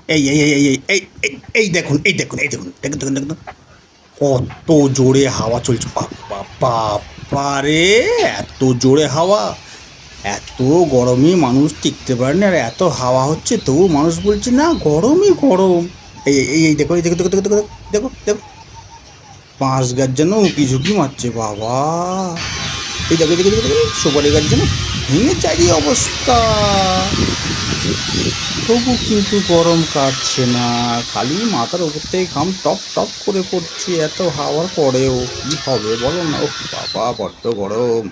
এই এই এই এই এই এই এই এই দেখুন এই দেখুন এই দেখুন দেখুন দেখুন দেখুন কত জোরে হাওয়া চলছে, বাপ্পা বাপ্পা রে! এত জোরে হাওয়া, এত গরমে মানুষ টিকতে পারে না, আর এত হাওয়া হচ্ছে তবু মানুষ বলছে না গরমই গরম। এই এই এই দেখো এই দেখো দেখো দেখো দেখো দেখো দেখো, বাঁশ গাছ যেন উঁকি ঝুঁকি মারছে বাবা। এই দেখো দেখো দেখো দেখো, সুপারি গাছ যেন ভেঙে চারি অবস্থা। তবু কিন্তু গরম কাটছে না, খালি মাথার উপর থেকে ঘাম টপ টপ করে পড়ছে এত হাওয়ার পরেও। কি হবে বলো না, ও বাবা বড্ড গরম।